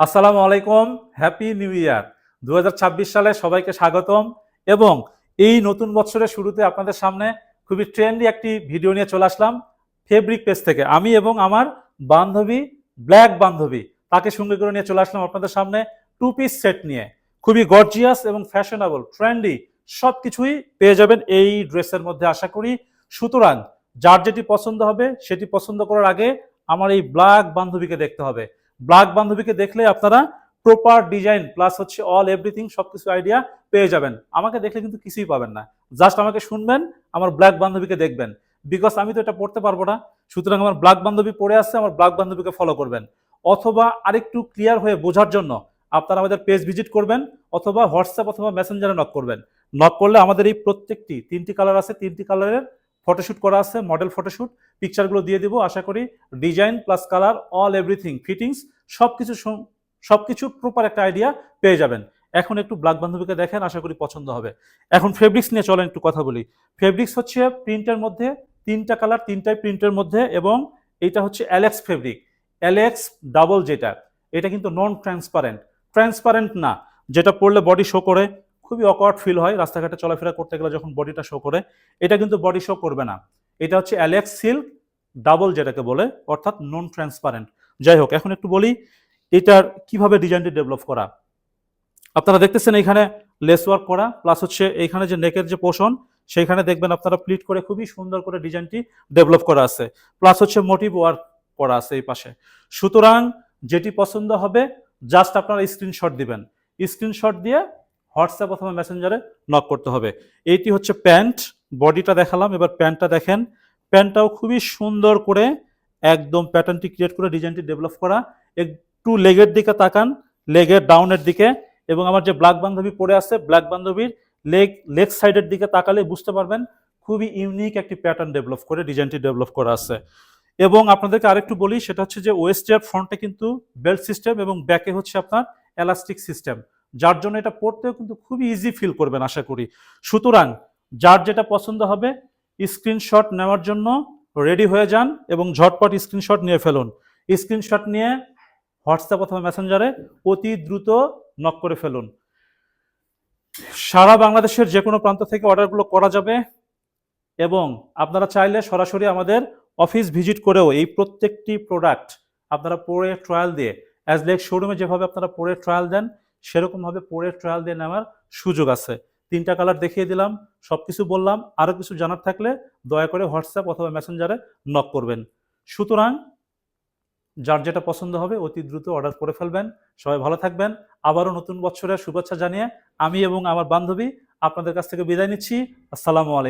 আসসালামু আলাইকুম, happy new year. ২০২৬ সালে সবাইকে স্বাগতম। এবং এই নতুন বছরের শুরুতে আপনাদের সামনে খুবই ট্রেন্ডি একটি ভিডিও নিয়ে চলে আসলাম ফেব্রিক পেজ থেকে। আমি এবং আমার বান্ধবী, ব্ল্যাক বান্ধবী, তাকে সঙ্গে করে নিয়ে চলে আসলাম আপনাদের সামনে টু পিস সেট নিয়ে। খুবই গর্জিয়াস এবং ফ্যাশনেবল, ট্রেন্ডি সব কিছুই পেয়ে যাবেন এই ড্রেসের মধ্যে আশা করি। সুতরাং যার যেটি পছন্দ হবে সেটি পছন্দ করার আগে আমার এই ব্ল্যাক বান্ধবীকে দেখতে হবে। ব্ল্যাক বান্ধবীকে দেখলে আপনারা প্রপার ডিজাইন প্লাস হচ্ছে অল এভরিথিং সবকিছু আইডিয়া পেয়ে যাবেন। আমাকে দেখলে কিন্তু কিছুই পাবেন না, জাস্ট আমাকে শুনবেন, আমার ব্ল্যাক বান্ধবীকে দেখবেন। বিকজ আমি তো এটা পড়তে পারবো না, সুতরাং আমার ব্ল্যাক বান্ধবী পড়ে আসছে, আমার ব্ল্যাক বান্ধবীকে ফলো করবেন। অথবা আরেকটু ক্লিয়ার হয়ে বোঝার জন্য আপনারা আমাদের পেজ ভিজিট করবেন, অথবা হোয়াটসঅ্যাপ অথবা মেসেঞ্জারে নক করবেন। নক করলে আমাদের এই প্রত্যেকটি 3টি কালার আছে, 3টি কালারের ফটোশুট করা আছে, মডেল ফটোশুট পিকচারগুলো দিয়ে দিব। আশা করি design plus colour all everything fittings সবকিছু সবকিছু প্রপার একটা আইডিয়া পেয়ে যাবেন। এখন একটু ব্ল্যাক বান্ধবীকে দেখেন, আশা করি পছন্দ হবে। এখন ফেব্রিক্স নিয়ে চলেন একটু কথা বলি। ফেব্রিক্স হচ্ছে প্রিন্টের মধ্যে 3টা কালার, 3টাই প্রিন্টের মধ্যে, এবং এটা হচ্ছে অ্যালেক্স ফেব্রিক, অ্যালেক্স ডাবল। যেটা এটা কিন্তু নন ট্রান্সপারেন্ট, ট্রান্সপারেন্ট না, যেটা পরলে বডি শো করে, খুবই অকওয়ার্ড ফিল হয় রাস্তাঘাটে চলাফেরা করতে গেলে যখন বডিটা শো করে। এটা কিন্তু বডি শো করবে না। এটা হচ্ছে অ্যালেক্স সিল্ক ডাবল যেটাকে বলে, অর্থাৎ নন ট্রান্সপারেন্ট। যাই হোক, এখন একটু বলি এটার কিভাবে ডিজাইনটি ডেভেলপ করা। আপনারা দেখতেছেন এখানে লেস ওয়ার্ক করা, প্লাস হচ্ছে এইখানে যে নেকের যে পোর্শন সেইখানে দেখবেন আপনারা প্লিট করে খুবই সুন্দর করে ডিজাইনটি ডেভেলপ করা আছে, প্লাস হচ্ছে মোটিভ ওয়ার্ক করা আছে এই পাশে। সুতরাং যেটি পছন্দ হবে জাস্ট আপনারা স্ক্রিনশট দিবেন, স্ক্রিনশট দিয়ে হোয়াটসঅ্যাপ অথবা মেসেঞ্জারে নক করতে হবে। এইটি হচ্ছে প্যান্ট, বডিটা দেখালাম, এবার প্যান্টটা দেখেন। প্যান্টটাও খুবই সুন্দর করে একদম প্যাটার্নটি ক্রিয়েট করে ডিজাইনটি ডেভেলপ করা। একটু লেগের দিকে তাকান, লেগের ডাউনের দিকে, এবং আমার যে ব্ল্যাক বান্ধবী পরে আছে ব্ল্যাক বান্ধবীর লেগ সাইডের দিকে তাকালে বুঝতে পারবেন খুবই ইউনিক একটি প্যাটার্ন ডেভেলপ করে ডিজাইনটি ডেভেলপ করা আছে। এবং আপনাদেরকে আরেকটু বলি, সেটা হচ্ছে যে ওয়েস্টের ফ্রন্টে কিন্তু বেল্ট সিস্টেম এবং ব্যাকে হচ্ছে আপনার এলাস্টিক সিস্টেম, যার জন্য এটা পড়তেও কিন্তু খুবই ইজি ফিল করবেন আশা করি। সুতরাং যার যেটা পছন্দ হবে স্ক্রিনশট নেওয়ার জন্য রেডি হয়ে যান এবং ঝটপট স্ক্রিনশট নিয়ে ফেলুন। স্ক্রিনশট নিয়ে হোয়াটসঅ্যাপ অথবা মেসেঞ্জারে অতি দ্রুত নক করে ফেলুন। সারা বাংলাদেশের যে কোনো প্রান্ত থেকে অর্ডারগুলো করা যাবে, এবং আপনারা চাইলে সরাসরি আমাদের অফিস ভিজিট করেও এই প্রত্যেকটি প্রোডাক্ট আপনারা পরে ট্রায়াল দিয়ে, অ্যাজ লাইক শোরুমে যেভাবে আপনারা পরে ট্রায়াল দেন সেরকমভাবে পরে ট্রায়াল দিয়ে নেওয়ার সুযোগ আছে। 3টা কালার দেখিয়ে দিলাম, সবকিছু বললাম। আরও কিছু জানার থাকলে দয়া করে হোয়াটসঅ্যাপ অথবা মেসেঞ্জারে নক করবেন। সুতরাং যার যেটা পছন্দ হবে অতি দ্রুত অর্ডার করে ফেলবেন। সবাই ভালো থাকবেন। আবারও নতুন বছরের শুভেচ্ছা জানিয়ে আমি এবং আমার বান্ধবী আপনাদের কাছ থেকে বিদায় নিচ্ছি। আসসালামু আলাইকুম।